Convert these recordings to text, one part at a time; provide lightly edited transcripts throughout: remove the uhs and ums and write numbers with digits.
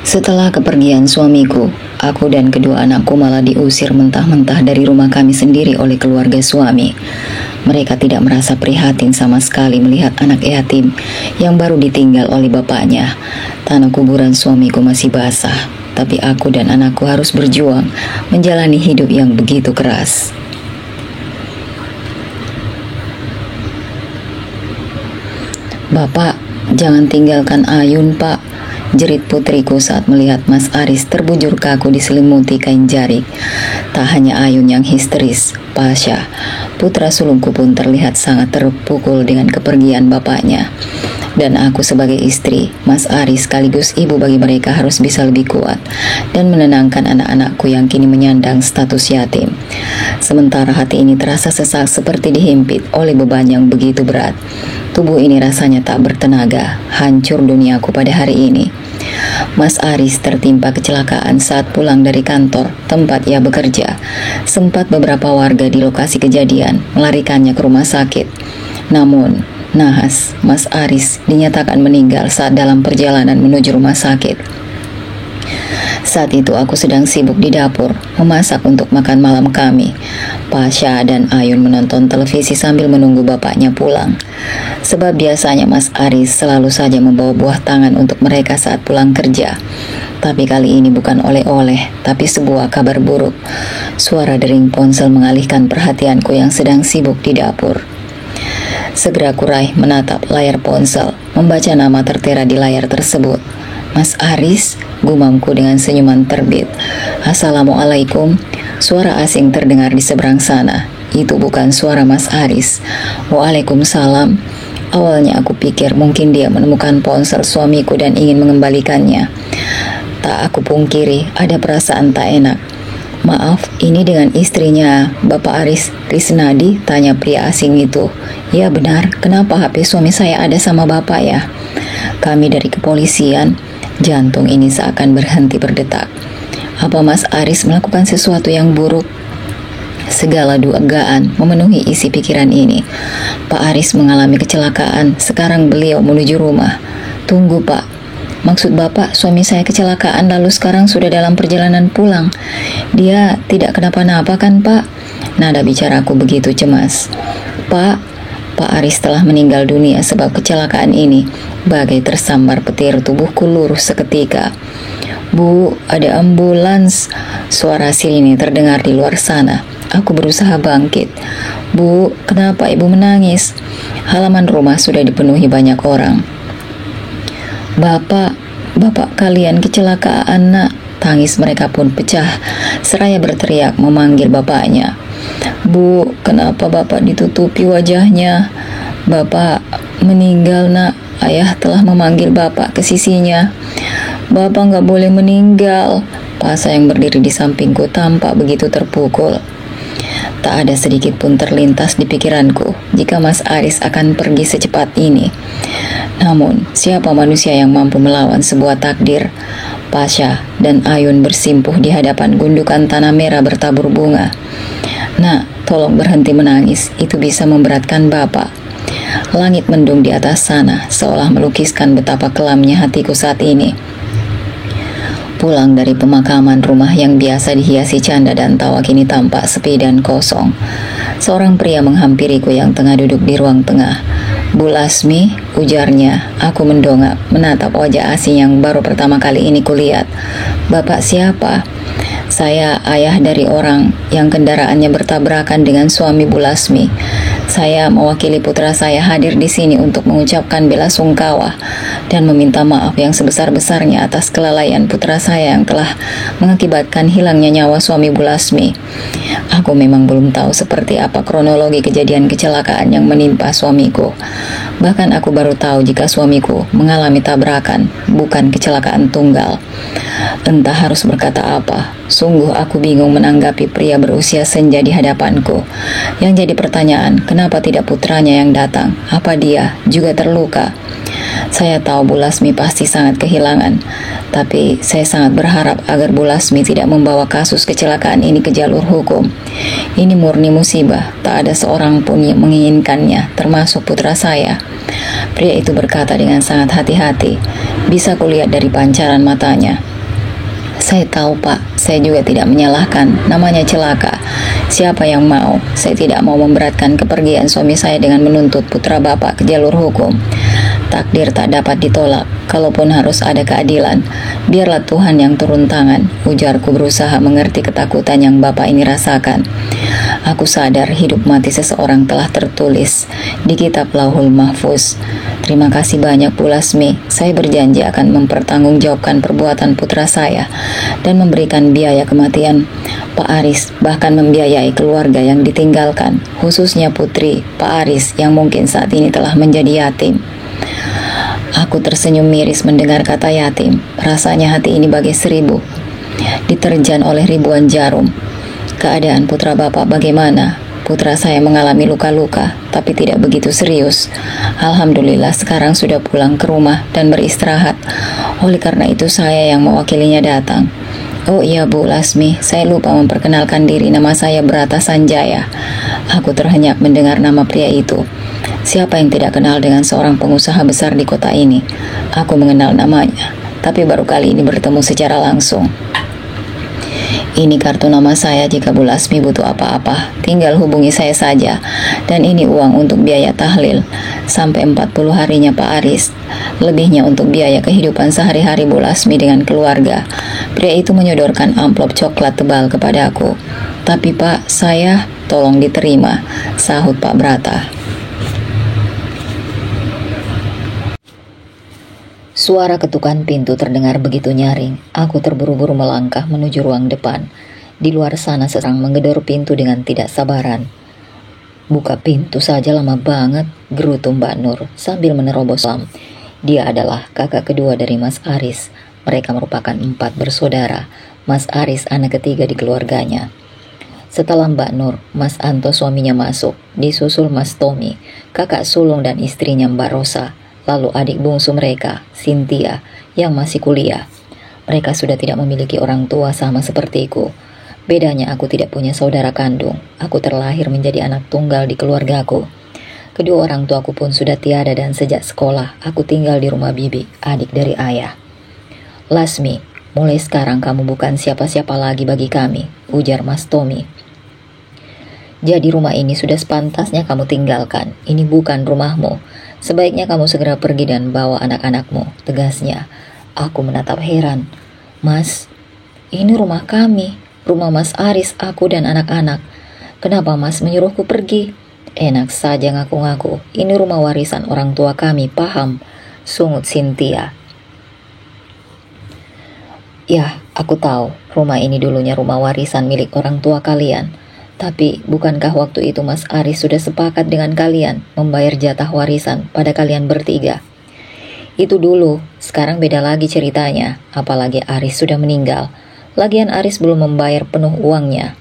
Setelah kepergian suamiku, aku dan kedua anakku malah diusir mentah-mentah dari rumah kami sendiri oleh keluarga suami. Mereka tidak merasa prihatin sama sekali melihat anak yatim yang baru ditinggal oleh bapaknya. Tanah kuburan suamiku masih basah, tapi aku dan anakku harus berjuang menjalani hidup yang begitu keras. "Bapak, jangan tinggalkan Ayun, Pak," jerit putriku saat melihat Mas Aris terbujur kaku diselimuti kain jarik. Tak hanya Ayun yang histeris, Pasha, putra sulungku pun terlihat sangat terpukul dengan kepergian bapaknya. Dan aku sebagai istri, Mas Aris sekaligus ibu bagi mereka harus bisa lebih kuat dan menenangkan anak-anakku yang kini menyandang status yatim. Sementara hati ini terasa sesak seperti dihimpit oleh beban yang begitu berat. Tubuh ini rasanya tak bertenaga, hancur duniaku pada hari ini. Mas Aris tertimpa kecelakaan saat pulang dari kantor tempat ia bekerja. Sempat beberapa warga di lokasi kejadian melarikannya ke rumah sakit. Namun, nahas, Mas Aris dinyatakan meninggal saat dalam perjalanan menuju rumah sakit. Saat itu aku sedang sibuk di dapur, memasak untuk makan malam kami. Pasha dan Ayun menonton televisi sambil menunggu bapaknya pulang. Sebab biasanya Mas Aris selalu saja membawa buah tangan untuk mereka saat pulang kerja. Tapi kali ini bukan oleh-oleh, tapi sebuah kabar buruk. Suara dering ponsel mengalihkan perhatianku yang sedang sibuk di dapur. Segera kurai menatap layar ponsel, membaca nama tertera di layar tersebut. "Mas Aris," gumamku dengan senyuman terbit. "Assalamualaikum." Suara asing terdengar di seberang sana. Itu bukan suara Mas Aris. "Waalaikumsalam." Awalnya aku pikir mungkin dia menemukan ponsel suamiku dan ingin mengembalikannya. Tak aku pungkiri, ada perasaan tak enak. "Maaf, ini dengan istrinya Bapak Aris Risnadi?" tanya pria asing itu. "Ya benar, kenapa HP suami saya ada sama Bapak ya?" "Kami dari kepolisian." Jantung ini seakan berhenti berdetak. Apa Mas Aris melakukan sesuatu yang buruk? Segala dugaan memenuhi isi pikiran ini. Pak Aris mengalami kecelakaan, sekarang beliau menuju rumah. "Tunggu Pak, maksud Bapak suami saya kecelakaan lalu sekarang sudah dalam perjalanan pulang. Dia tidak kenapa-napa kan Pak?" Nada bicaraku begitu cemas. Pak Aris telah meninggal dunia sebab kecelakaan ini." Bagai tersambar petir, tubuhku lurus seketika. "Bu, ada ambulans." Suara sirine terdengar di luar sana. Aku berusaha bangkit. "Bu, kenapa ibu menangis?" Halaman rumah sudah dipenuhi banyak orang. Bapak kalian kecelakaan nak." Tangis mereka pun pecah, seraya berteriak memanggil bapaknya. "Bu, kenapa Bapak ditutupi wajahnya?" "Bapak meninggal nak, ayah telah memanggil Bapak ke sisinya." "Bapak nggak boleh meninggal." Pasha yang berdiri di sampingku tampak begitu terpukul. Tak ada sedikit pun terlintas di pikiranku jika Mas Aris akan pergi secepat ini. Namun, siapa manusia yang mampu melawan sebuah takdir? Pasha dan Ayun bersimpuh di hadapan gundukan tanah merah bertabur bunga. "Nak, tolong berhenti menangis, itu bisa memberatkan Bapak." Langit mendung di atas sana, seolah melukiskan betapa kelamnya hatiku saat ini. Pulang dari pemakaman, rumah yang biasa dihiasi canda dan tawa kini tampak sepi dan kosong. Seorang pria menghampiriku yang tengah duduk di ruang tengah. "Bu Lasmi," ujarnya. Aku mendongak, menatap wajah asing yang baru pertama kali ini kulihat. "Bapak siapa?" "Saya ayah dari orang yang kendaraannya bertabrakan dengan suami Bu Lasmi. Saya mewakili putra saya hadir di sini untuk mengucapkan bela sungkawa dan meminta maaf yang sebesar-besarnya atas kelalaian putra saya yang telah mengakibatkan hilangnya nyawa suami Bu Lasmi." Aku memang belum tahu seperti apa kronologi kejadian kecelakaan yang menimpa suamiku. Bahkan aku baru tahu jika suamiku mengalami tabrakan, bukan kecelakaan tunggal. Entah harus berkata apa. Sungguh aku bingung menanggapi pria berusia senja di hadapanku. Yang jadi pertanyaan, kenapa tidak putranya yang datang? Apa dia juga terluka? Saya tahu Bu Lasmi pasti sangat kehilangan, tapi saya sangat berharap agar Bu Lasmi tidak membawa kasus kecelakaan ini ke jalur hukum. Ini murni musibah, tak ada seorang pun yang menginginkannya, termasuk putra saya. Pria itu berkata dengan sangat hati-hati. Bisa kulihat dari pancaran matanya. Saya tahu Pak, saya juga tidak menyalahkan, namanya celaka. Siapa yang mau? Saya tidak mau memberatkan kepergian suami saya dengan menuntut putra Bapak ke jalur hukum. Takdir tak dapat ditolak, kalaupun harus ada keadilan. Biarlah Tuhan yang turun tangan, ujarku berusaha mengerti ketakutan yang Bapak ini rasakan. Aku sadar hidup mati seseorang telah tertulis di kitab Lauhul Mahfuz. Terima kasih banyak Bu Lasmi, saya berjanji akan mempertanggungjawabkan perbuatan putra saya dan memberikan biaya kematian Pak Aris, bahkan membiayai keluarga yang ditinggalkan, khususnya putri Pak Aris yang mungkin saat ini telah menjadi yatim. Aku tersenyum miris mendengar kata yatim. Rasanya hati ini bagai 1000 diterjang oleh ribuan jarum. Keadaan putra Bapak bagaimana? Putra saya mengalami luka-luka, tapi tidak begitu serius. Alhamdulillah sekarang sudah pulang ke rumah dan beristirahat. Oleh karena itu saya yang mewakilinya datang. Oh iya Bu Lasmi, saya lupa memperkenalkan diri, nama saya Brata Sanjaya. Aku terhenyak mendengar nama pria itu. Siapa yang tidak kenal dengan seorang pengusaha besar di kota ini? Aku mengenal namanya, tapi baru kali ini bertemu secara langsung. Ini kartu nama saya, jika Bu Lasmi butuh apa-apa, tinggal hubungi saya saja. Dan ini uang untuk biaya tahlil sampai 40 harinya Pak Aris. Lebihnya untuk biaya kehidupan sehari-hari Bu Lasmi dengan keluarga. Pria itu menyodorkan amplop coklat tebal kepadaku. Tapi Pak, saya tolong diterima, sahut Pak Brata. Suara ketukan pintu terdengar begitu nyaring. Aku terburu-buru melangkah menuju ruang depan. Di luar sana seseorang menggedor pintu dengan tidak sabaran. Buka pintu saja lama banget, gerutu Mbak Nur sambil menerobos Sam. Dia adalah kakak kedua dari Mas Aris. Mereka merupakan 4 bersaudara. Mas Aris anak ketiga di keluarganya. Setelah Mbak Nur, Mas Anto suaminya masuk, disusul Mas Tommy, kakak sulung dan istrinya Mbak Rosa. Lalu adik bungsu mereka, Cynthia, yang masih kuliah. Mereka sudah tidak memiliki orang tua sama sepertiku. Bedanya aku tidak punya saudara kandung. Aku terlahir menjadi anak tunggal di keluargaku. Kedua orang tuaku pun sudah tiada dan sejak sekolah aku tinggal di rumah bibi, adik dari ayah. Lasmi, mulai sekarang kamu bukan siapa-siapa lagi bagi kami, ujar Mas Tommy. Jadi rumah ini sudah sepantasnya kamu tinggalkan. Ini bukan rumahmu. Sebaiknya kamu segera pergi dan bawa anak-anakmu, tegasnya. Aku menatap heran. Mas, ini rumah kami, rumah Mas Aris, aku dan anak-anak. Kenapa Mas menyuruhku pergi? Enak saja ngaku-ngaku. Ini rumah warisan orang tua kami, paham? Sungut Cynthia. Ya, aku tahu. Rumah ini dulunya rumah warisan milik orang tua kalian. Tapi, bukankah waktu itu Mas Aris sudah sepakat dengan kalian membayar jatah warisan pada kalian bertiga? Itu dulu, sekarang beda lagi ceritanya. Apalagi Aris sudah meninggal. Lagian Aris belum membayar penuh uangnya.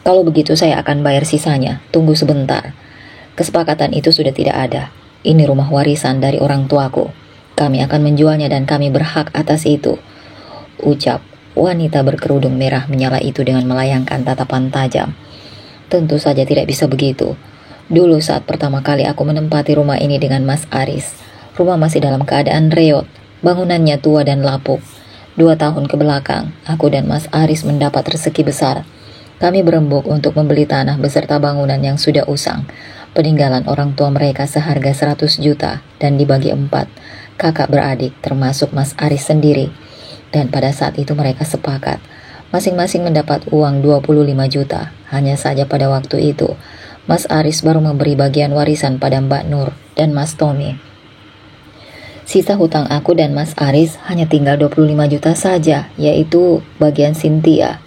Kalau begitu saya akan bayar sisanya. Tunggu sebentar. Kesepakatan itu sudah tidak ada. Ini rumah warisan dari orang tuaku. Kami akan menjualnya dan kami berhak atas itu, ucap wanita berkerudung merah menyala itu dengan melayangkan tatapan tajam. Tentu saja tidak bisa begitu. Dulu saat pertama kali aku menempati rumah ini dengan Mas Aris, rumah masih dalam keadaan reot, bangunannya tua dan lapuk. 2 tahun ke belakang, aku dan Mas Aris mendapat rezeki besar. Kami berembuk untuk membeli tanah beserta bangunan yang sudah usang, peninggalan orang tua mereka seharga 100 juta dan dibagi 4, kakak beradik termasuk Mas Aris sendiri. Dan pada saat itu mereka sepakat, masing-masing mendapat uang 25 juta. Hanya saja pada waktu itu, Mas Aris baru memberi bagian warisan pada Mbak Nur dan Mas Tommy. Sisa hutang aku dan Mas Aris hanya tinggal 25 juta saja, yaitu bagian Cynthia.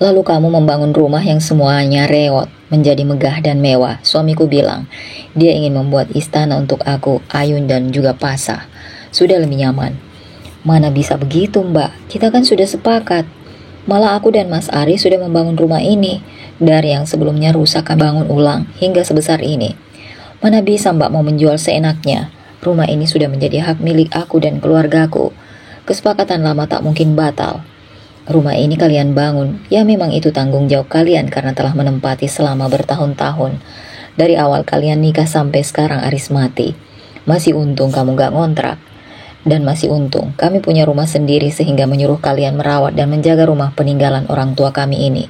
Lalu kamu membangun rumah yang semuanya reot, menjadi megah dan mewah. Suamiku bilang, dia ingin membuat istana untuk aku, Ayun dan juga Pasah. Sudah lebih nyaman. Mana bisa begitu Mbak, kita kan sudah sepakat. Malah aku dan Mas Aris sudah membangun rumah ini. Dari yang sebelumnya rusak kami bangun ulang hingga sebesar ini. Mana bisa Mbak mau menjual seenaknya. Rumah ini sudah menjadi hak milik aku dan keluargaku. Kesepakatan lama tak mungkin batal. Rumah ini kalian bangun, ya memang itu tanggung jawab kalian karena telah menempati selama bertahun-tahun. Dari awal kalian nikah sampai sekarang Aris mati. Masih untung kamu gak ngontrak. Dan masih untung, kami punya rumah sendiri sehingga menyuruh kalian merawat dan menjaga rumah peninggalan orang tua kami ini.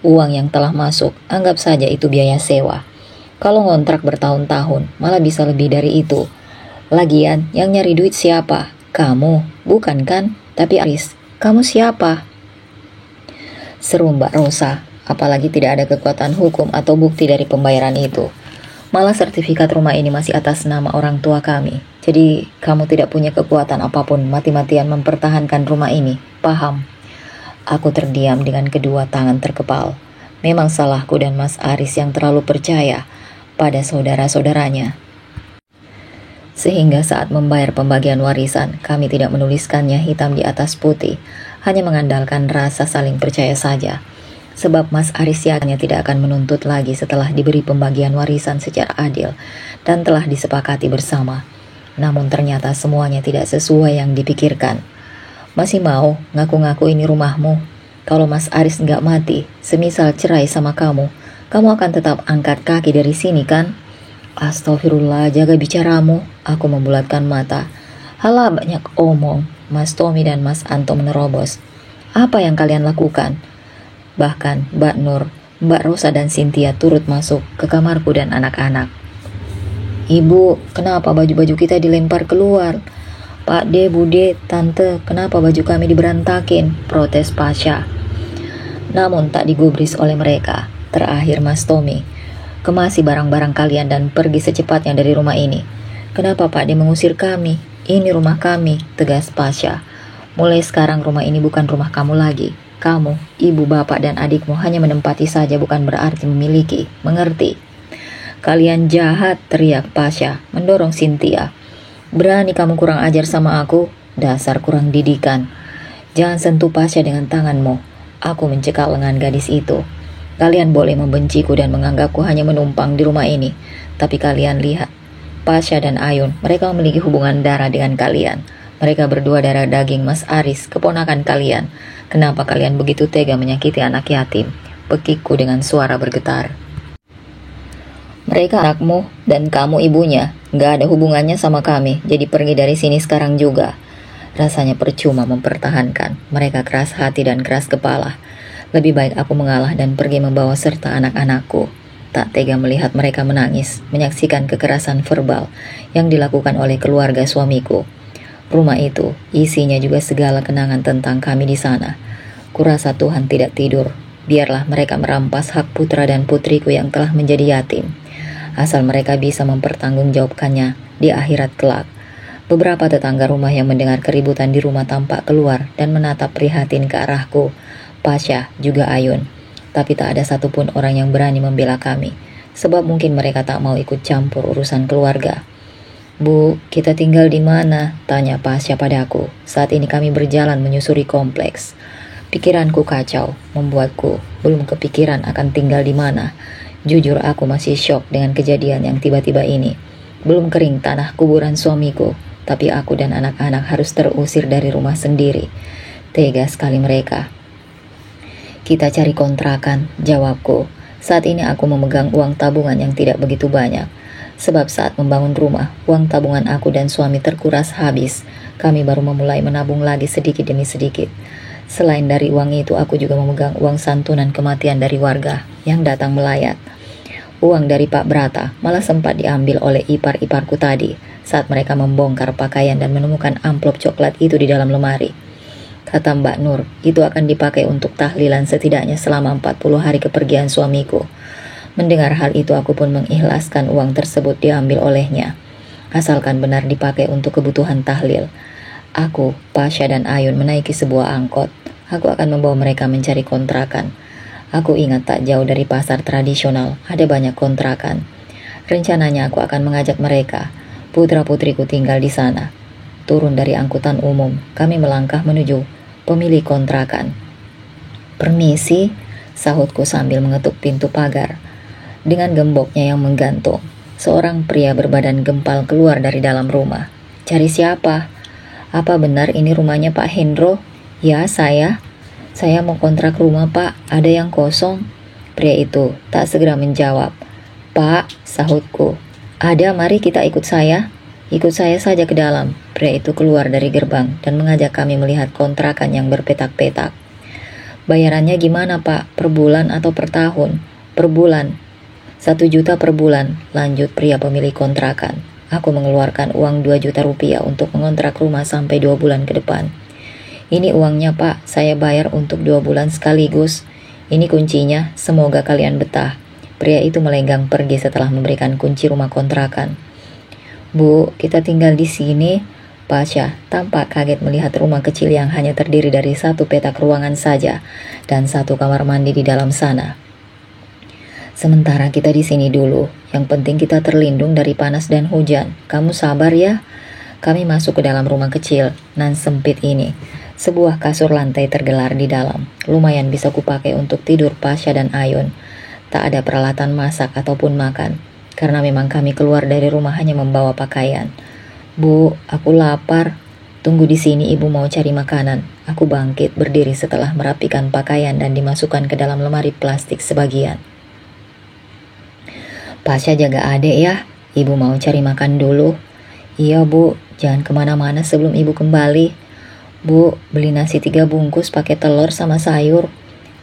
Uang yang telah masuk, anggap saja itu biaya sewa. Kalau ngontrak bertahun-tahun, malah bisa lebih dari itu. Lagian, yang nyari duit siapa? Kamu, bukan kan? Tapi Aris, kamu siapa? Seru Mbak Rosa, apalagi tidak ada kekuatan hukum atau bukti dari pembayaran itu. Malah sertifikat rumah ini masih atas nama orang tua kami. Jadi kamu tidak punya kekuatan apapun mati-matian mempertahankan rumah ini. Paham? Aku terdiam dengan kedua tangan terkepal. Memang salahku dan Mas Aris yang terlalu percaya pada saudara-saudaranya. Sehingga saat membayar pembagian warisan, kami tidak menuliskannya hitam di atas putih, hanya mengandalkan rasa saling percaya saja. Sebab Mas Aris yakinnya tidak akan menuntut lagi setelah diberi pembagian warisan secara adil dan telah disepakati bersama. Namun ternyata semuanya tidak sesuai yang dipikirkan. Masih mau ngaku-ngaku ini rumahmu? Kalau Mas Aris nggak mati, semisal cerai sama kamu, kamu akan tetap angkat kaki dari sini kan? Astagfirullah, jaga bicaramu. Aku membulatkan mata. Halah banyak omong. Mas Tommy dan Mas Anto menerobos. Apa yang kalian lakukan? Bahkan Mbak Nur, Mbak Rosa dan Cynthia turut masuk ke kamarku dan anak-anak. Ibu, kenapa baju-baju kita dilempar keluar? Pak De, Bude, Tante, kenapa baju kami diberantakin? Protes Pasha. Namun tak digubris oleh mereka. Terakhir Mas Tommy, kemasi barang-barang kalian dan pergi secepatnya dari rumah ini. Kenapa Pak De mengusir kami? Ini rumah kami, tegas Pasha. Mulai sekarang rumah ini bukan rumah kamu lagi. Kamu, ibu, bapak, dan adikmu hanya menempati saja bukan berarti memiliki. Mengerti? Kalian jahat, teriak Pasha, mendorong Cynthia. Berani kamu kurang ajar sama aku? Dasar kurang didikan. Jangan sentuh Pasha dengan tanganmu. Aku mencekal lengan gadis itu. Kalian boleh membenciku dan menganggapku hanya menumpang di rumah ini. Tapi kalian lihat, Pasha dan Ayun, mereka memiliki hubungan darah dengan kalian. Mereka berdua darah daging Mas Aris, keponakan kalian. Kenapa kalian begitu tega menyakiti anak yatim? Pekikku dengan suara bergetar. Mereka anakmu dan kamu ibunya. Gak ada hubungannya sama kami, jadi pergi dari sini sekarang juga. Rasanya percuma mempertahankan. Mereka keras hati dan keras kepala. Lebih baik aku mengalah dan pergi membawa serta anak-anakku. Tak tega melihat mereka menangis, menyaksikan kekerasan verbal yang dilakukan oleh keluarga suamiku. Rumah itu, isinya juga segala kenangan tentang kami di sana. Kurasa Tuhan tidak tidur. Biarlah mereka merampas hak putra dan putriku yang telah menjadi yatim. Asal mereka bisa mempertanggungjawabkannya di akhirat kelak. Beberapa tetangga rumah yang mendengar keributan di rumah tampak keluar dan menatap prihatin ke arahku, Pasha, juga Ayun. Tapi tak ada satupun orang yang berani membela kami, sebab mungkin mereka tak mau ikut campur urusan keluarga. Bu, kita tinggal di mana? Tanya Pasha padaku. Saat ini kami berjalan menyusuri kompleks. Pikiranku kacau, membuatku belum kepikiran akan tinggal di mana. Jujur aku masih syok dengan kejadian yang tiba-tiba ini. Belum kering tanah kuburan suamiku, tapi aku dan anak-anak harus terusir dari rumah sendiri. Tega sekali mereka. Kita cari kontrakan, jawabku. Saat ini aku memegang uang tabungan yang tidak begitu banyak. Sebab saat membangun rumah, uang tabungan aku dan suami terkuras habis. Kami baru memulai menabung lagi sedikit demi sedikit. Selain dari uang itu, aku juga memegang uang santunan kematian dari warga yang datang melayat. Uang dari Pak Brata malah sempat diambil oleh ipar-iparku tadi saat mereka membongkar pakaian dan menemukan amplop coklat itu di dalam lemari. Kata Mbak Nur, itu akan dipakai untuk tahlilan setidaknya selama 40 hari kepergian suamiku. Mendengar hal itu aku pun mengikhlaskan uang tersebut diambil olehnya. Asalkan benar dipakai untuk kebutuhan tahlil. Aku, Pasha dan Ayun menaiki sebuah angkot. Aku akan membawa mereka mencari kontrakan. Aku ingat tak jauh dari pasar tradisional ada banyak kontrakan. Rencananya aku akan mengajak mereka, putra-putriku tinggal di sana. Turun dari angkutan umum, kami melangkah menuju pemilik kontrakan. Permisi, sahutku sambil mengetuk pintu pagar. Dengan gemboknya yang menggantung, seorang pria berbadan gempal keluar dari dalam rumah. Cari siapa? Apa benar ini rumahnya Pak Hendro? Ya, saya mau kontrak rumah Pak, ada yang kosong. Pria itu tak segera menjawab. Pak, sahutku. Ada, mari kita ikut saya. Ikut saya saja ke dalam. Pria itu keluar dari gerbang dan mengajak kami melihat kontrakan yang berpetak-petak. Bayarannya gimana Pak? Per bulan atau per tahun? Per bulan. 1 juta per bulan, lanjut pria pemilik kontrakan. Aku mengeluarkan uang 2 juta rupiah untuk mengontrak rumah sampai 2 bulan ke depan. Ini uangnya Pak, saya bayar untuk 2 bulan sekaligus. Ini kuncinya, semoga kalian betah. Pria itu melenggang pergi setelah memberikan kunci rumah kontrakan. Bu, kita tinggal di sini. Pasha tampak kaget melihat rumah kecil yang hanya terdiri dari 1 petak ruangan saja dan 1 kamar mandi di dalam sana. Sementara kita di sini dulu, yang penting kita terlindung dari panas dan hujan. Kamu sabar ya. Kami masuk ke dalam rumah kecil nan sempit ini. Sebuah kasur lantai tergelar di dalam. Lumayan bisa kupakai untuk tidur Pasha dan Ayun. Tak ada peralatan masak ataupun makan, karena memang kami keluar dari rumah hanya membawa pakaian. Bu, aku lapar. Tunggu di sini, ibu mau cari makanan. Aku bangkit berdiri setelah merapikan pakaian dan dimasukkan ke dalam lemari plastik sebagian. Pasha jaga adek ya, ibu mau cari makan dulu. Iya bu, jangan kemana-mana sebelum ibu kembali. Bu, beli nasi 3 bungkus pakai telur sama sayur,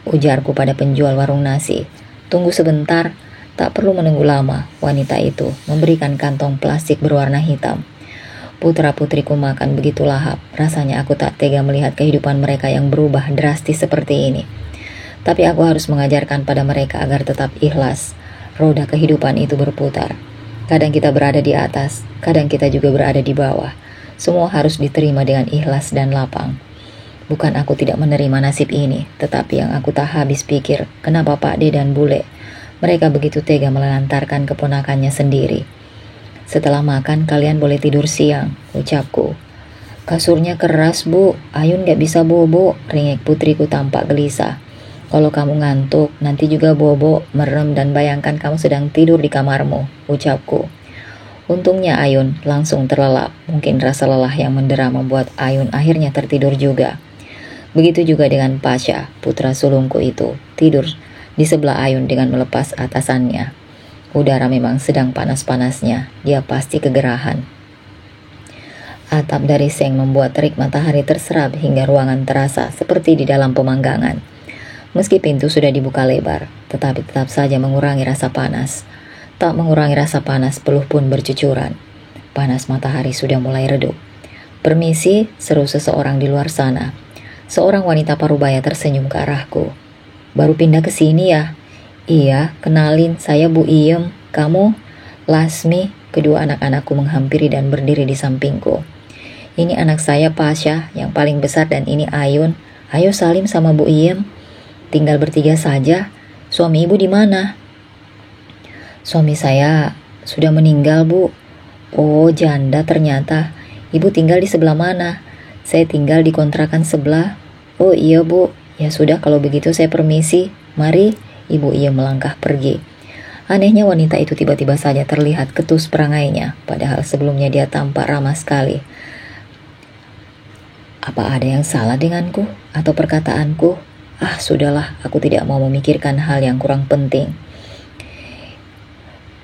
ujarku pada penjual warung nasi. Tunggu sebentar. Tak perlu menunggu lama, wanita itu memberikan kantong plastik berwarna hitam. Putra-putriku makan begitu lahap, rasanya aku tak tega melihat kehidupan mereka yang berubah drastis seperti ini. Tapi aku harus mengajarkan pada mereka agar tetap ikhlas. Roda kehidupan itu berputar. Kadang kita berada di atas, kadang kita juga berada di bawah. Semua harus diterima dengan ikhlas dan lapang. Bukan aku tidak menerima nasib ini, tetapi yang aku tak habis pikir, kenapa Pak D dan Bule, mereka begitu tega melantarkan keponakannya sendiri. Setelah makan kalian boleh tidur siang, ucapku. Kasurnya keras bu, Ayun gak bisa bobo, ringek putriku tampak gelisah. Kalau kamu ngantuk, nanti juga bobo, merem dan bayangkan kamu sedang tidur di kamarmu, ucapku. Untungnya Ayun langsung terlelap, mungkin rasa lelah yang mendera membuat Ayun akhirnya tertidur juga. Begitu juga dengan Pasha, putra sulungku itu, tidur di sebelah Ayun dengan melepas atasannya. Udara memang sedang panas-panasnya, dia pasti kegerahan. Atap dari seng membuat terik matahari terserap hingga ruangan terasa seperti di dalam pemanggangan. Meski pintu sudah dibuka lebar, tetapi tetap saja mengurangi rasa panas. Tak mengurangi rasa panas, peluh pun bercucuran. Panas matahari sudah mulai redup. Permisi, seru seseorang di luar sana. Seorang wanita parubaya tersenyum ke arahku. Baru pindah ke sini ya? Iya, kenalin, saya Bu Iem. Kamu? Lasmi. Kedua anak-anakku menghampiri dan berdiri di sampingku. Ini anak saya Pasha, yang paling besar, dan ini Ayun. Ayo salim sama Bu Iem. Tinggal bertiga saja. Suami ibu di mana? Suami saya sudah meninggal, Bu. Oh, janda ternyata. Ibu tinggal di sebelah mana? Saya tinggal di kontrakan sebelah. Oh iya, Bu. Ya sudah, kalau begitu saya permisi. Mari. Ibu ia melangkah pergi. Anehnya wanita itu tiba-tiba saja terlihat ketus perangainya, padahal sebelumnya dia tampak ramah sekali. Apa ada yang salah denganku atau perkataanku? Ah, sudahlah, aku tidak mau memikirkan hal yang kurang penting.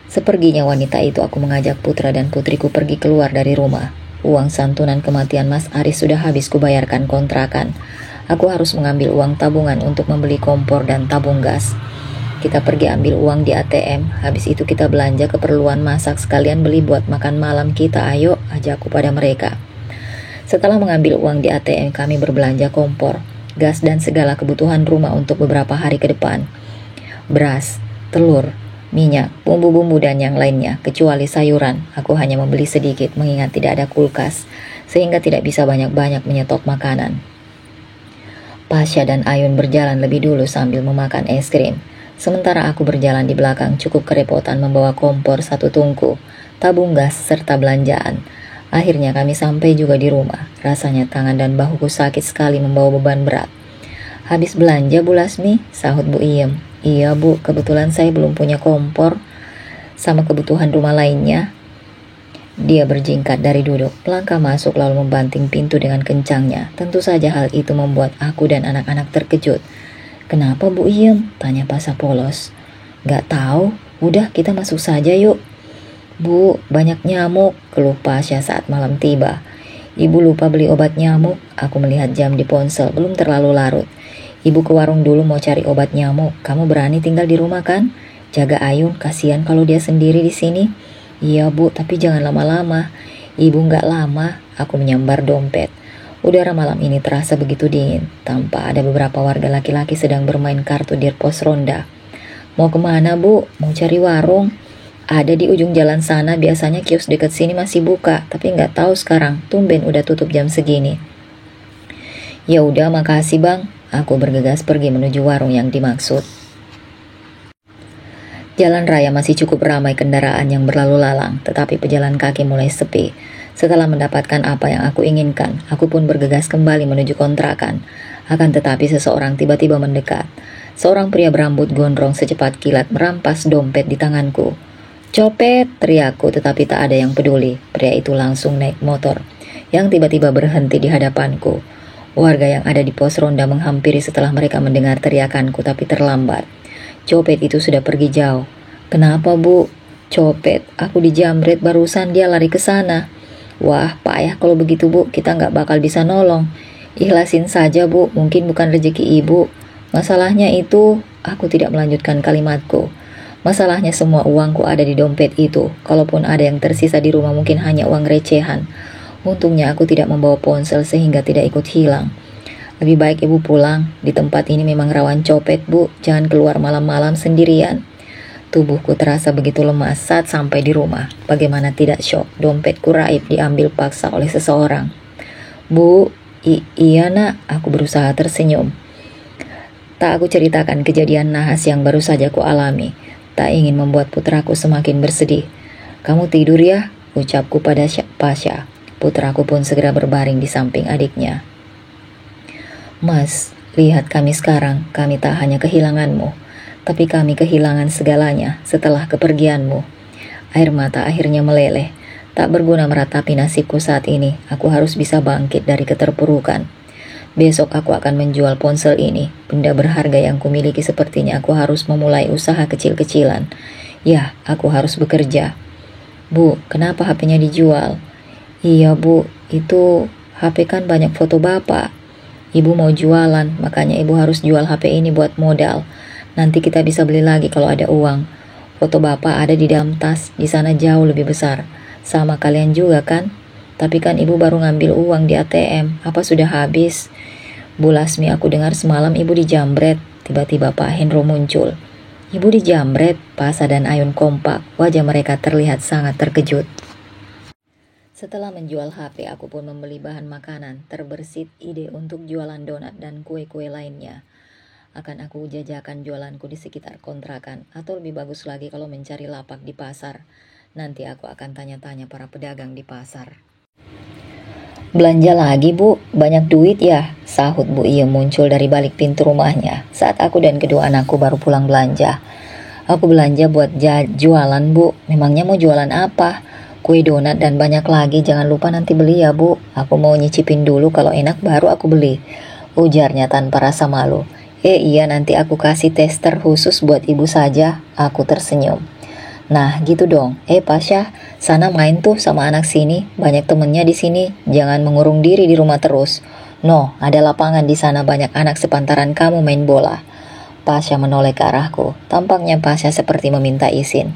Seperginya wanita itu, aku mengajak putra dan putriku pergi keluar dari rumah. Uang santunan kematian Mas Aris sudah habis kubayarkan kontrakan. Aku harus mengambil uang tabungan untuk membeli kompor dan tabung gas. Kita pergi ambil uang di ATM, habis itu kita belanja keperluan masak sekalian beli buat makan malam kita, ayo, ajakku pada mereka. Setelah mengambil uang di ATM, kami berbelanja kompor, gas dan segala kebutuhan rumah untuk beberapa hari ke depan. Beras, telur, minyak, bumbu-bumbu dan yang lainnya, kecuali sayuran. Aku hanya membeli sedikit mengingat tidak ada kulkas, sehingga tidak bisa banyak-banyak menyetok makanan. Pasha dan Ayun berjalan lebih dulu sambil memakan es krim. Sementara aku berjalan di belakang cukup kerepotan membawa kompor 1 tungku, tabung gas, serta belanjaan. Akhirnya kami sampai juga di rumah. Rasanya tangan dan bahuku sakit sekali membawa beban berat. Habis belanja Bu Lasmi? Sahut Bu Iem. Iya Bu, kebetulan saya belum punya kompor sama kebutuhan rumah lainnya. Dia berjingkat dari duduk, langkah masuk lalu membanting pintu dengan kencangnya. Tentu saja hal itu membuat aku dan anak-anak terkejut. Kenapa Bu Iem? Tanya Pasha polos. Gak tahu, udah kita masuk saja yuk. Bu, banyak nyamuk, keluh Pasha saat malam tiba. Ibu lupa beli obat nyamuk. Aku melihat jam di ponsel, belum terlalu larut. Ibu ke warung dulu mau cari obat nyamuk. Kamu berani tinggal di rumah kan? Jaga Ayun, kasihan kalau dia sendiri di sini. Iya bu, tapi jangan lama-lama. Ibu nggak lama. Aku menyambar dompet. Udara malam ini terasa begitu dingin. Tampak ada beberapa warga laki-laki sedang bermain kartu di pos ronda. Mau kemana bu? Mau cari warung? Ada di ujung jalan sana, biasanya kios dekat sini masih buka, tapi nggak tahu sekarang, tumben udah tutup jam segini. Ya udah, makasih bang. Aku bergegas pergi menuju warung yang dimaksud. Jalan raya masih cukup ramai kendaraan yang berlalu lalang, tetapi pejalan kaki mulai sepi. Setelah mendapatkan apa yang aku inginkan, aku pun bergegas kembali menuju kontrakan. Akan tetapi seseorang tiba-tiba mendekat. Seorang pria berambut gondrong secepat kilat merampas dompet di tanganku. Copet, teriakku, tetapi tak ada yang peduli. Pria itu langsung naik motor yang tiba-tiba berhenti di hadapanku. Warga yang ada di pos ronda menghampiri setelah mereka mendengar teriakanku, tapi terlambat. Copet itu sudah pergi jauh. Kenapa bu? Copet, aku dijamret barusan, dia lari ke sana. Wah, payah kalau begitu bu, kita nggak bakal bisa nolong. Ikhlasin saja bu, mungkin bukan rezeki ibu. Masalahnya itu, aku tidak melanjutkan kalimatku. Masalahnya semua uangku ada di dompet itu. Kalaupun ada yang tersisa di rumah mungkin hanya uang recehan. Untungnya aku tidak membawa ponsel sehingga tidak ikut hilang. Lebih baik ibu pulang. Di tempat ini memang rawan copet bu. Jangan keluar malam-malam sendirian. Tubuhku terasa begitu lemas saat sampai di rumah. Bagaimana tidak syok, dompetku raib diambil paksa oleh seseorang. Bu, iya nak, aku berusaha tersenyum. Tak aku ceritakan kejadian nahas yang baru saja ku alami. Tak ingin membuat putraku semakin bersedih. Kamu tidur ya, ucapku pada Pasha. Putraku pun segera berbaring di samping adiknya. Mas, lihat kami sekarang, kami tak hanya kehilanganmu, tapi kami kehilangan segalanya setelah kepergianmu. Air mata akhirnya meleleh. Tak berguna meratapi nasibku saat ini, aku harus bisa bangkit dari keterpurukan. Besok aku akan menjual ponsel ini. Benda berharga yang kumiliki sepertinya aku harus memulai usaha kecil-kecilan. Ya, aku harus bekerja. Bu, kenapa HP-nya dijual? Iya bu, itu HP kan banyak foto bapak. Ibu mau jualan, makanya ibu harus jual HP ini buat modal. Nanti kita bisa beli lagi kalau ada uang. Foto bapak ada di dalam tas, di sana jauh lebih besar. Sama kalian juga kan? Tapi kan ibu baru ngambil uang di ATM, apa sudah habis? Bu Lasmi, aku dengar semalam ibu dijamret. Tiba-tiba Pak Hendro muncul. Ibu dijamret, Pasha dan Ayun kompak. Wajah mereka terlihat sangat terkejut. Setelah menjual HP, aku pun membeli bahan makanan. Terbersit ide untuk jualan donat dan kue-kue lainnya. Akan aku jajakan jualanku di sekitar kontrakan. Atau lebih bagus lagi kalau mencari lapak di pasar. Nanti aku akan tanya-tanya para pedagang di pasar. Belanja lagi bu, banyak duit ya, sahut Bu Iem muncul dari balik pintu rumahnya saat aku dan kedua anakku baru pulang belanja. Aku belanja buat jualan bu, memangnya mau jualan apa? Kue donat dan banyak lagi, jangan lupa nanti beli ya bu. Aku mau nyicipin dulu, kalau enak baru aku beli, ujarnya tanpa rasa malu. Iya nanti aku kasih tester khusus buat ibu saja, aku tersenyum. Nah gitu dong, Pasha, sana main tuh sama anak sini, banyak temennya di sini, jangan mengurung diri di rumah terus. No, ada lapangan di sana, banyak anak sepantaran kamu main bola. Pasha menoleh ke arahku, tampaknya Pasha seperti meminta izin.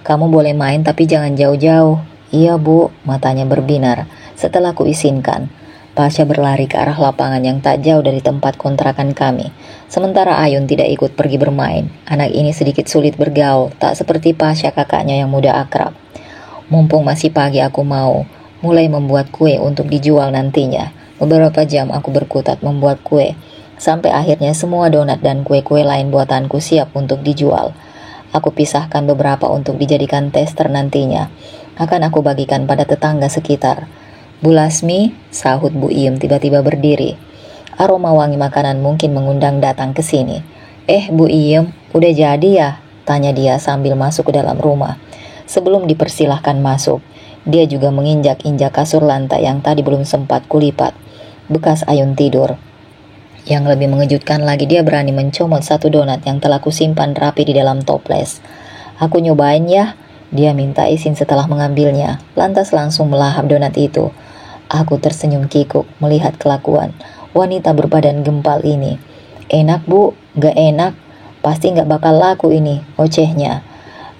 Kamu boleh main tapi jangan jauh-jauh. Iya bu, matanya berbinar. Setelah ku izinkan, Pasha berlari ke arah lapangan yang tak jauh dari tempat kontrakan kami. Sementara Ayun tidak ikut pergi bermain. Anak ini sedikit sulit bergaul, tak seperti Pasha kakaknya yang muda akrab. Mumpung masih pagi aku mau mulai membuat kue untuk dijual nantinya. Beberapa jam aku berkutat membuat kue. Sampai akhirnya semua donat dan kue-kue lain buatanku siap untuk dijual. Aku pisahkan beberapa untuk dijadikan tester nantinya. Akan aku bagikan pada tetangga sekitar. Bu Lasmi, sahut Bu Iem tiba-tiba berdiri. Aroma wangi makanan mungkin mengundang datang ke sini. Bu Iem, udah jadi ya? Tanya dia sambil masuk ke dalam rumah. Sebelum dipersilahkan masuk, dia juga menginjak-injak kasur lantai yang tadi belum sempat kulipat. Bekas Ayun tidur. Yang lebih mengejutkan lagi, dia berani mencomot satu donat yang telah kusimpan rapi di dalam toples. Aku nyobain ya. Dia minta izin setelah mengambilnya, lantas langsung melahap donat itu. Aku tersenyum kikuk melihat kelakuan wanita berbadan gempal ini. Enak bu, gak enak, pasti gak bakal laku ini, ocehnya.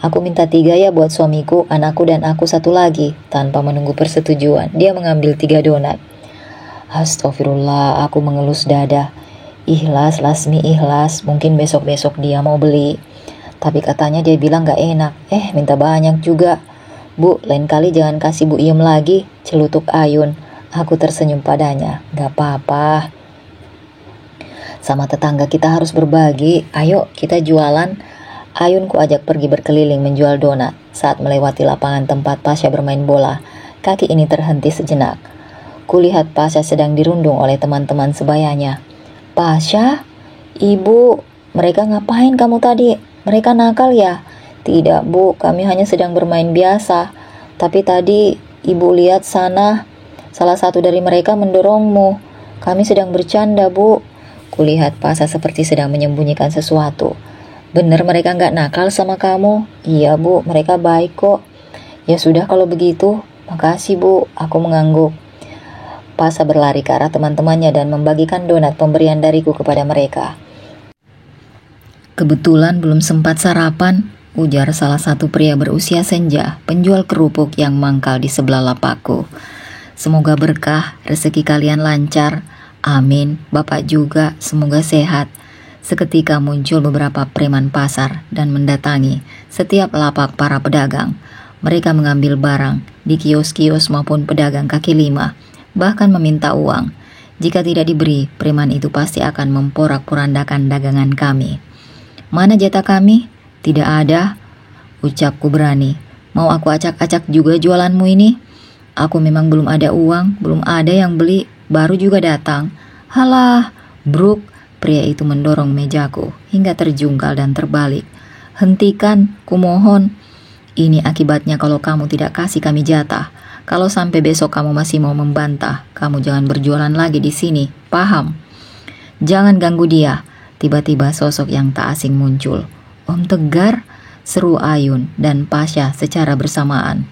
Aku minta 3 ya buat suamiku, anakku dan aku 1 lagi. Tanpa menunggu persetujuan, dia mengambil 3 donat. Astagfirullah, aku mengelus dada. Ikhlas Lasmi, ikhlas, mungkin besok-besok dia mau beli. Tapi katanya dia bilang gak enak. Minta banyak juga. Bu, lain kali jangan kasih Bu Iem lagi, celutuk Ayun. Aku tersenyum padanya. Gak apa-apa. Sama tetangga kita harus berbagi. Ayo kita jualan. Ayun ku ajak pergi berkeliling menjual donat. Saat melewati lapangan tempat Pasha bermain bola, kaki ini terhenti sejenak. Kulihat Pasha sedang dirundung oleh teman-teman sebayanya. Pasha, ibu, mereka ngapain kamu tadi? Mereka nakal ya? Tidak bu, kami hanya sedang bermain biasa. Tapi tadi ibu lihat sana, salah satu dari mereka mendorongmu. Kami sedang bercanda bu. Kulihat Pasha seperti sedang menyembunyikan sesuatu. Bener mereka gak nakal sama kamu? Iya bu, mereka baik kok. Ya sudah kalau begitu, makasih bu, aku mengangguk. Pasha berlari ke arah teman-temannya dan membagikan donat pemberian dariku kepada mereka. Kebetulan belum sempat sarapan, ujar salah satu pria berusia senja, penjual kerupuk yang mangkal di sebelah lapakku. Semoga berkah, rezeki kalian lancar. Amin, Bapak juga, semoga sehat. Seketika muncul beberapa preman pasar dan mendatangi setiap lapak para pedagang. Mereka mengambil barang di kios-kios maupun pedagang kaki lima, bahkan meminta uang. Jika tidak diberi, preman itu pasti akan memporak-porandakan dagangan kami. Mana jatah kami? Tidak ada, ucapku berani. Mau aku acak-acak juga jualanmu ini? Aku memang belum ada uang, belum ada yang beli, baru juga datang. Halah, Bruk, pria itu mendorong mejaku hingga terjungkal dan terbalik. Hentikan, kumohon. Ini akibatnya kalau kamu tidak kasih kami jatah. Kalau sampai besok kamu masih mau membantah, kamu jangan berjualan lagi di sini, paham? Jangan ganggu dia. Tiba-tiba sosok yang tak asing muncul. Om Tegar, seru Ayun dan Pasha secara bersamaan.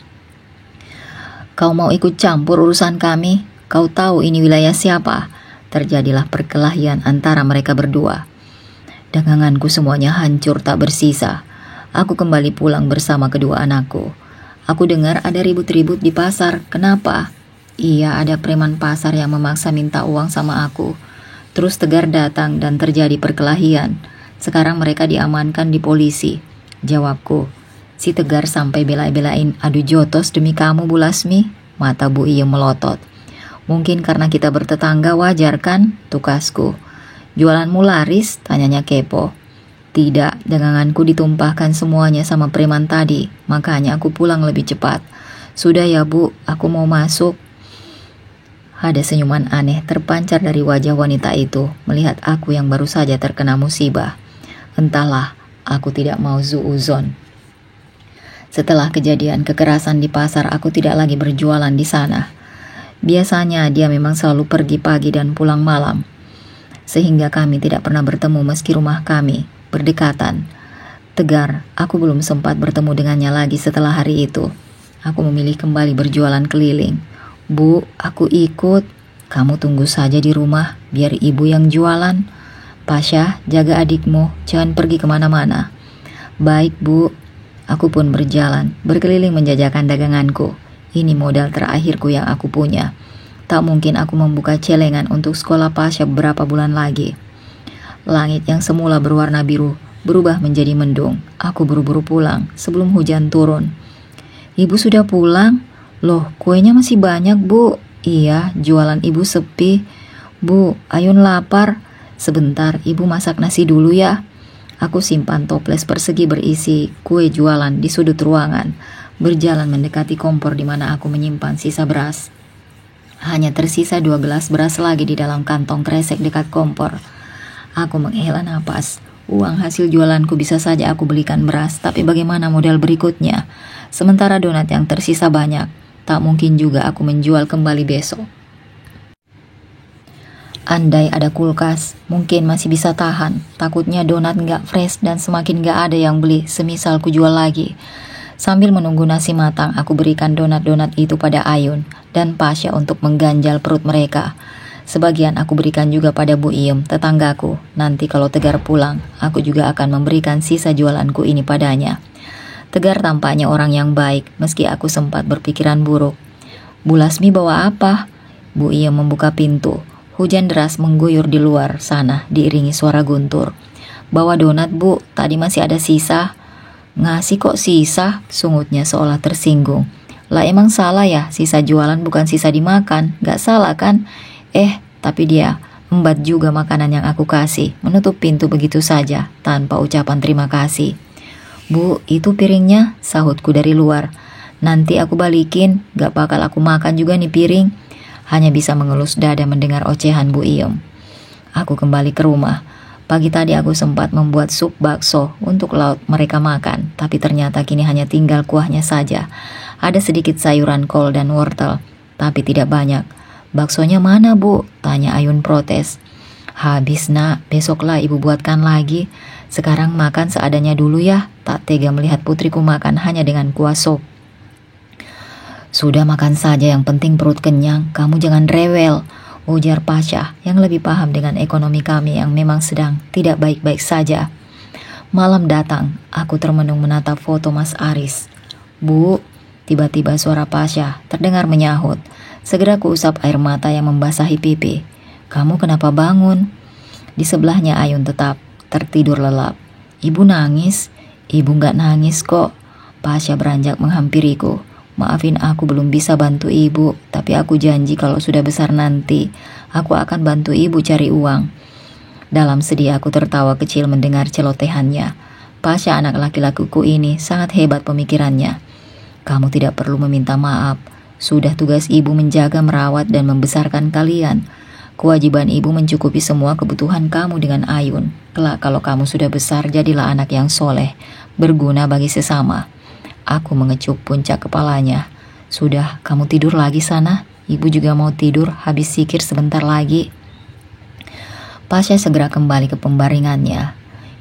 Kau mau ikut campur urusan kami? Kau tahu ini wilayah siapa? Terjadilah perkelahian antara mereka berdua. Daganganku semuanya hancur tak bersisa. Aku kembali pulang bersama kedua anakku. Aku dengar ada ribut-ribut di pasar. Kenapa? Iya, ada preman pasar yang memaksa minta uang sama aku. Terus Tegar datang dan terjadi perkelahian. Sekarang mereka diamankan di polisi. Jawabku. Si Tegar sampai bela-belain adu jotos demi kamu Bu Lasmi. Mata Bu Iem melotot. Mungkin karena kita bertetangga wajar kan? Tukasku. Jualanmu laris? Tanyanya kepo. Tidak, daganganku ditumpahkan semuanya sama preman tadi. Makanya aku pulang lebih cepat. Sudah ya Bu, aku mau masuk. Ada senyuman aneh terpancar dari wajah wanita itu melihat aku yang baru saja terkena musibah. Entahlah, aku tidak mau zuuzon. Setelah kejadian kekerasan di pasar, aku tidak lagi berjualan di sana. Biasanya dia memang selalu pergi pagi dan pulang malam, sehingga kami tidak pernah bertemu meski rumah kami berdekatan. Tegar, aku belum sempat bertemu dengannya lagi setelah hari itu. Aku memilih kembali berjualan keliling. Bu, aku ikut. Kamu tunggu saja di rumah, biar ibu yang jualan. Pasha, jaga adikmu, jangan pergi kemana-mana. Baik Bu. Aku pun berjalan, berkeliling menjajakan daganganku. Ini modal terakhirku yang aku punya. Tak mungkin aku membuka celengan untuk sekolah Pasha beberapa bulan lagi. Langit yang semula berwarna biru berubah menjadi mendung. Aku buru-buru pulang sebelum hujan turun. Ibu sudah pulang? Loh, kuenya masih banyak Bu. Iya, jualan ibu sepi. Bu, Ayun lapar. Sebentar, ibu masak nasi dulu ya. Aku simpan toples persegi berisi kue jualan di sudut ruangan. Berjalan mendekati kompor di mana aku menyimpan sisa beras. Hanya tersisa 2 gelas beras lagi di dalam kantong kresek dekat kompor. Aku menghela napas. Uang hasil jualanku bisa saja aku belikan beras, tapi bagaimana modal berikutnya? Sementara donat yang tersisa banyak, tak mungkin juga aku menjual kembali besok. Andai ada kulkas, mungkin masih bisa tahan. Takutnya donat nggak fresh dan semakin nggak ada yang beli, semisal ku jual lagi. Sambil menunggu nasi matang, aku berikan donat-donat itu pada Ayun dan Pasha untuk mengganjal perut mereka. Sebagian aku berikan juga pada Bu Iem, tetanggaku. Nanti kalau Tegar pulang, aku juga akan memberikan sisa jualanku ini padanya. Tegar tampaknya orang yang baik, meski aku sempat berpikiran buruk. Bu Lasmi bawa apa? Bu Iem membuka pintu. Hujan deras mengguyur di luar sana, diiringi suara guntur. Bawa donat, Bu, tadi masih ada sisa. Ngasih kok sisa? Sungutnya seolah tersinggung. Lah emang salah ya, sisa jualan bukan sisa dimakan. Gak salah kan? Tapi dia embat juga makanan yang aku kasih, menutup pintu begitu saja, tanpa ucapan terima kasih. Bu, itu piringnya, sahutku dari luar. Nanti aku balikin, gak bakal aku makan juga nih piring. Hanya bisa mengelus dada mendengar ocehan Bu Iem. Aku kembali ke rumah. Pagi tadi aku sempat membuat sup bakso untuk lauk mereka makan, tapi ternyata kini hanya tinggal kuahnya saja. Ada sedikit sayuran kol dan wortel, tapi tidak banyak. Baksonya mana, Bu? Tanya Ayun protes. Habis, Nak, besoklah ibu buatkan lagi. Sekarang makan seadanya dulu ya. Tak tega melihat putriku makan hanya dengan kuah sop. Sudah makan saja, yang penting perut kenyang. Kamu jangan rewel, ujar Pasha yang lebih paham dengan ekonomi kami yang memang sedang tidak baik-baik saja. Malam datang, aku termenung menatap foto Mas Aris. Bu, tiba-tiba suara Pasha terdengar menyahut. Segera kuusap air mata yang membasahi pipi. Kamu kenapa bangun? Di sebelahnya Ayun tetap tertidur lelap. Ibu nangis? Ibu nggak nangis kok. Pasha beranjak menghampiriku. Maafin aku belum bisa bantu ibu, tapi aku janji kalau sudah besar nanti, aku akan bantu ibu cari uang. Dalam sedih aku tertawa kecil mendengar celotehannya. Pasha anak laki-lakiku ini sangat hebat pemikirannya. Kamu tidak perlu meminta maaf. Sudah tugas ibu menjaga, merawat, dan membesarkan kalian. Kewajiban ibu mencukupi semua kebutuhan kamu dengan Ayun. Kelak kalau kamu sudah besar, jadilah anak yang soleh, berguna bagi sesama. Aku mengecup puncak kepalanya. Sudah, kamu tidur lagi sana. Ibu juga mau tidur, habis zikir sebentar lagi. Pasha segera kembali ke pembaringannya.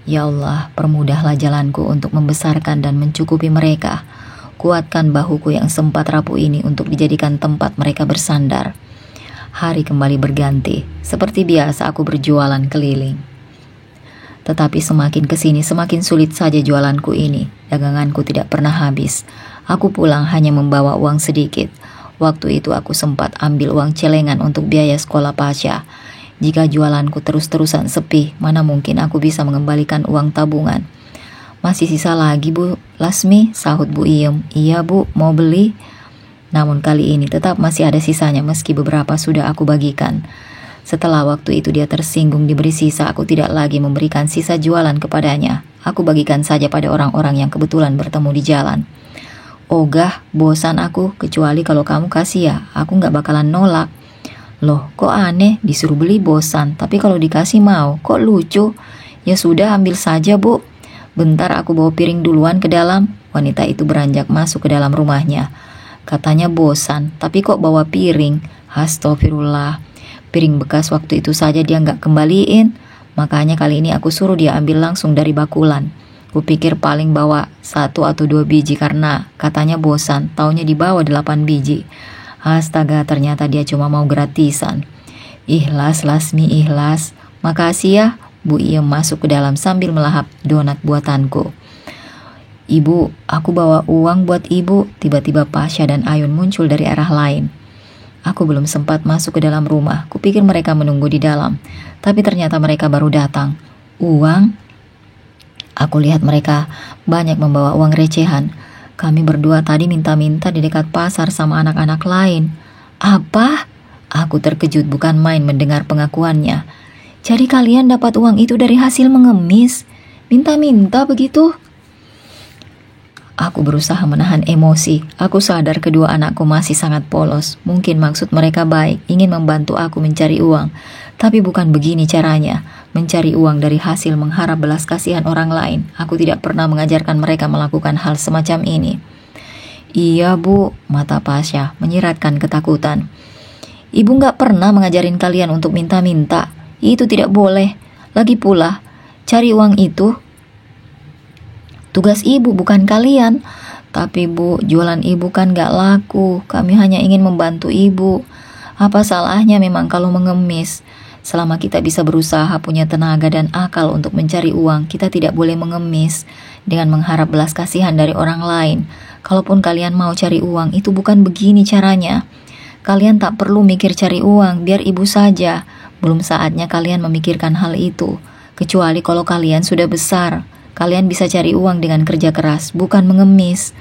Ya Allah, permudahlah jalanku untuk membesarkan dan mencukupi mereka. Kuatkan bahuku yang sempat rapuh ini untuk dijadikan tempat mereka bersandar. Hari kembali berganti. Seperti biasa aku berjualan keliling. Tetapi semakin kesini semakin sulit saja jualanku ini. Daganganku tidak pernah habis. Aku pulang hanya membawa uang sedikit. Waktu itu aku sempat ambil uang celengan untuk biaya sekolah Pasha. Jika jualanku terus-terusan sepi, mana mungkin aku bisa mengembalikan uang tabungan. Masih sisa lagi, Bu Lasmi, sahut Bu Iem. Iya, Bu, mau beli. Namun kali ini tetap masih ada sisanya meski beberapa sudah aku bagikan. Setelah waktu itu dia tersinggung diberi sisa, aku tidak lagi memberikan sisa jualan kepadanya. Aku bagikan saja pada orang-orang yang kebetulan bertemu di jalan. Ogah, bosan aku, kecuali kalau kamu kasih ya, aku gak bakalan nolak. Loh, kok aneh, disuruh beli bosan, tapi kalau dikasih mau, kok lucu. Ya sudah, ambil saja, Bu. Bentar aku bawa piring duluan ke dalam. Wanita itu beranjak masuk ke dalam rumahnya. Katanya bosan, tapi kok bawa piring? Astagfirullah. Piring bekas waktu itu saja dia nggak kembaliin. Makanya kali ini aku suruh dia ambil langsung dari bakulan. Kupikir paling bawa 1 atau 2 biji karena katanya bosan. Taunya dibawa 8 biji. Astaga, ternyata dia cuma mau gratisan. Ikhlas, Lasmi, ikhlas. Makasih ya. Bu Iem masuk ke dalam sambil melahap donat buatanku. Ibu, aku bawa uang buat ibu. Tiba-tiba Pasha dan Ayun muncul dari arah lain. Aku belum sempat masuk ke dalam rumah. Kupikir mereka menunggu di dalam, tapi ternyata mereka baru datang. Uang? Aku lihat mereka banyak membawa uang recehan. Kami berdua tadi minta-minta di dekat pasar sama anak-anak lain. Apa? Aku terkejut bukan main mendengar pengakuannya. Jadi kalian dapat uang itu dari hasil mengemis? Minta-minta begitu? Aku berusaha menahan emosi. Aku sadar kedua anakku masih sangat polos. Mungkin maksud mereka baik, ingin membantu aku mencari uang. Tapi bukan begini caranya. Mencari uang dari hasil mengharap belas kasihan orang lain. Aku tidak pernah mengajarkan mereka melakukan hal semacam ini. Iya, Bu, mata Pasha menyiratkan ketakutan. Ibu gak pernah mengajarin kalian untuk minta-minta. Itu tidak boleh. Lagi pula, cari uang itu tugas ibu bukan kalian. Tapi Bu, jualan Ibu kan gak laku. Kami hanya ingin membantu Ibu. Apa salahnya memang kalau mengemis? Selama kita bisa berusaha, punya tenaga dan akal untuk mencari uang, kita tidak boleh mengemis dengan mengharap belas kasihan dari orang lain. Kalaupun kalian mau cari uang, itu bukan begini caranya. Kalian tak perlu mikir cari uang, biar Ibu saja. Belum saatnya kalian memikirkan hal itu. Kecuali kalau kalian sudah besar, kalian bisa cari uang dengan kerja keras, bukan mengemis.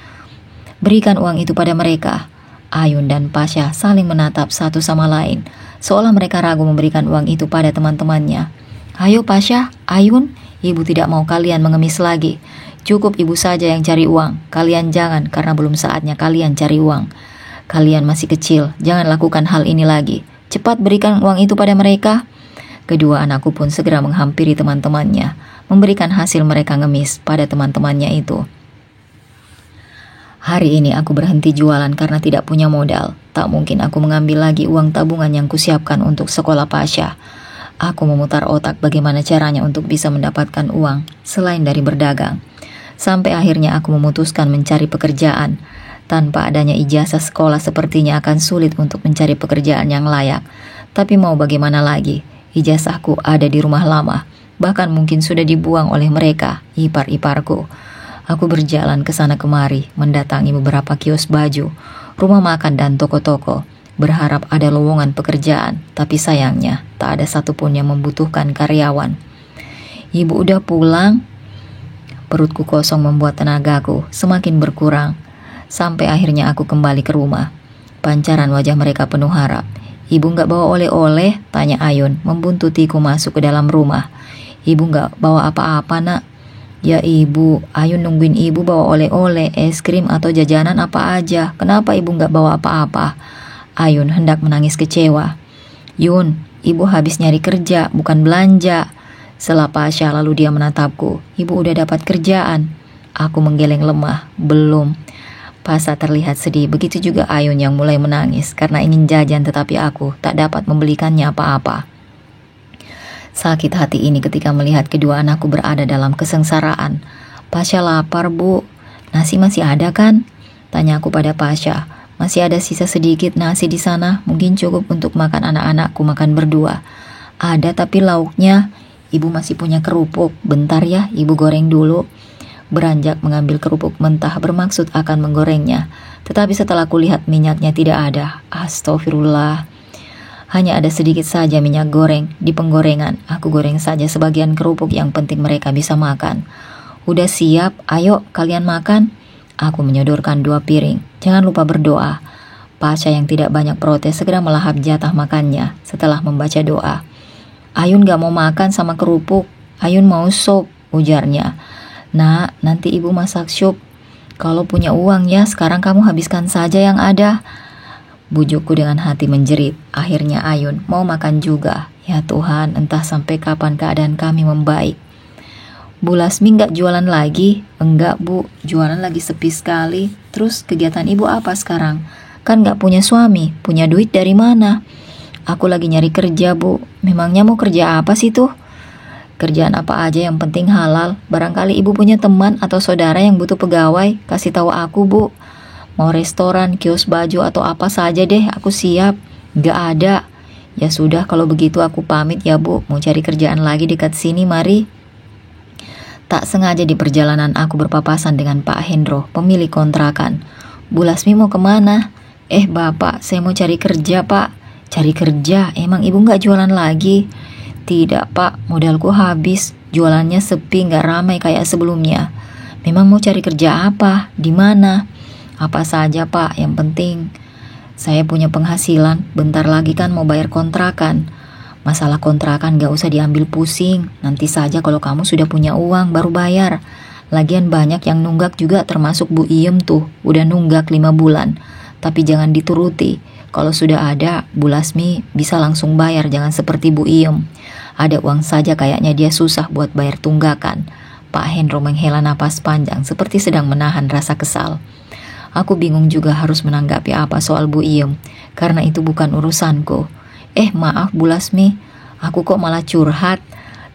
Berikan uang itu pada mereka. Ayun dan Pasha saling menatap satu sama lain, seolah mereka ragu memberikan uang itu pada teman-temannya. Ayo Pasha, Ayun, Ibu tidak mau kalian mengemis lagi. Cukup Ibu saja yang cari uang. Kalian jangan, karena belum saatnya kalian cari uang. Kalian masih kecil, jangan lakukan hal ini lagi. Cepat berikan uang itu pada mereka. Kedua anakku pun segera menghampiri teman-temannya, memberikan hasil mereka ngemis pada teman-temannya itu. Hari ini aku berhenti jualan karena tidak punya modal. Tak mungkin aku mengambil lagi uang tabungan yang kusiapkan untuk sekolah Pasha. Aku memutar otak bagaimana caranya untuk bisa mendapatkan uang selain dari berdagang. Sampai akhirnya aku memutuskan mencari pekerjaan. Tanpa adanya ijazah sekolah sepertinya akan sulit untuk mencari pekerjaan yang layak. Tapi mau bagaimana lagi? Ijazahku ada di rumah lama. Bahkan mungkin sudah dibuang oleh mereka, ipar-iparku. Aku berjalan ke sana kemari, mendatangi beberapa kios baju, rumah makan dan toko-toko, berharap ada lowongan pekerjaan, tapi sayangnya tak ada satupun yang membutuhkan karyawan. Ibu udah pulang? Perutku kosong membuat tenagaku semakin berkurang, sampai akhirnya aku kembali ke rumah. Pancaran wajah mereka penuh harap. Ibu gak bawa oleh-oleh? Tanya Ayun, membuntutiku masuk ke dalam rumah. Ibu gak bawa apa-apa nak? Ya Ibu, Ayun nungguin Ibu bawa oleh-oleh, es krim atau jajanan apa aja. Kenapa Ibu gak bawa apa-apa? Ayun hendak menangis kecewa. Yun, Ibu habis nyari kerja, bukan belanja. Setelah Pasha lalu dia menatapku. Ibu udah dapat kerjaan. Aku menggeleng lemah. Belum. Pasha terlihat sedih, begitu juga Ayun yang mulai menangis karena ingin jajan tetapi aku tak dapat membelikannya apa-apa. Sakit hati ini ketika melihat kedua anakku berada dalam kesengsaraan. Pasha lapar Bu, nasi masih ada kan? Tanya aku pada Pasha. Masih ada sisa sedikit nasi di sana, mungkin cukup untuk makan anak-anakku makan berdua. Ada tapi lauknya. Ibu masih punya kerupuk, bentar ya Ibu goreng dulu. Beranjak mengambil kerupuk mentah bermaksud akan menggorengnya. Tetapi setelah kulihat minyaknya tidak ada. Astagfirullah. Hanya ada sedikit saja minyak goreng di penggorengan. Aku goreng saja sebagian kerupuk, yang penting mereka bisa makan. Udah siap, ayo kalian makan. Aku menyodorkan 2 piring. Jangan lupa berdoa. Pasha yang tidak banyak protes segera melahap jatah makannya setelah membaca doa. Ayun gak mau makan sama kerupuk. Ayun mau sup, ujarnya. Nah, nanti Ibu masak sup. Kalau punya uang ya, sekarang kamu habiskan saja yang ada. Bujukku dengan hati menjerit. Akhirnya Ayun mau makan juga. Ya Tuhan, entah sampai kapan keadaan kami membaik. Bu Lasmi nggak jualan lagi? Enggak Bu, jualan lagi sepi sekali. Terus kegiatan Ibu apa sekarang? Kan nggak punya suami, punya duit dari mana? Aku lagi nyari kerja Bu. Memangnya mau kerja apa sih tuh? Kerjaan apa aja yang penting halal. Barangkali Ibu punya teman atau saudara yang butuh pegawai, kasih tahu aku Bu. Mau restoran, kios baju atau apa saja deh, aku siap. Gak ada. Ya sudah, kalau begitu aku pamit ya Bu. Mau cari kerjaan lagi dekat sini, mari. Tak sengaja di perjalanan aku berpapasan dengan Pak Hendro, pemilik kontrakan. Bu Lasmi mau kemana? Bapak, saya mau cari kerja Pak. Cari kerja? Emang Ibu gak jualan lagi? Tidak Pak, modalku habis. Jualannya sepi, gak ramai kayak sebelumnya. Memang mau cari kerja apa? Di mana? Apa saja Pak, yang penting saya punya penghasilan. Bentar lagi kan mau bayar kontrakan. Masalah kontrakan gak usah diambil pusing. Nanti saja kalau kamu sudah punya uang baru bayar. Lagian banyak yang nunggak juga, termasuk Bu Iem tuh. Udah nunggak 5 bulan. Tapi jangan dituruti. Kalau sudah ada, Bu Lasmi bisa langsung bayar. Jangan seperti Bu Iem. Ada uang saja kayaknya dia susah buat bayar tunggakan. Pak Hendro menghela napas panjang seperti sedang menahan rasa kesal. Aku bingung juga harus menanggapi apa soal Bu Iem, karena itu bukan urusanku. Maaf Bu Lasmi, aku kok malah curhat.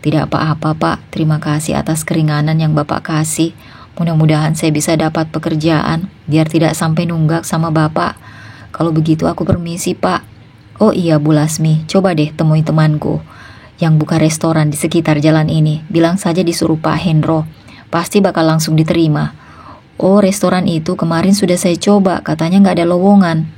Tidak apa-apa Pak, terima kasih atas keringanan yang Bapak kasih. Mudah-mudahan saya bisa dapat pekerjaan, biar tidak sampai nunggak sama Bapak. Kalau begitu aku permisi, Pak. Oh iya, Bu Lasmi, coba deh temui temanku yang buka restoran di sekitar jalan ini. Bilang saja disuruh Pak Hendro. Pasti bakal langsung diterima. Oh, restoran itu kemarin sudah saya coba, katanya nggak ada lowongan.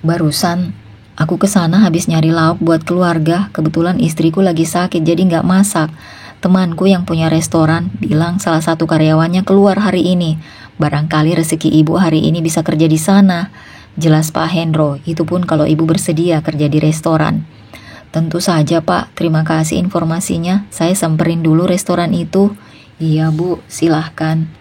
Barusan aku ke sana habis nyari lauk buat keluarga. Kebetulan istriku lagi sakit jadi nggak masak. Temanku yang punya restoran bilang salah satu karyawannya keluar hari ini. Barangkali rezeki ibu hari ini bisa kerja di sana. Jelas Pak Hendro, itu pun kalau ibu bersedia kerja di restoran. Tentu saja Pak, terima kasih informasinya. Saya samperin dulu restoran itu. Iya Bu, silahkan.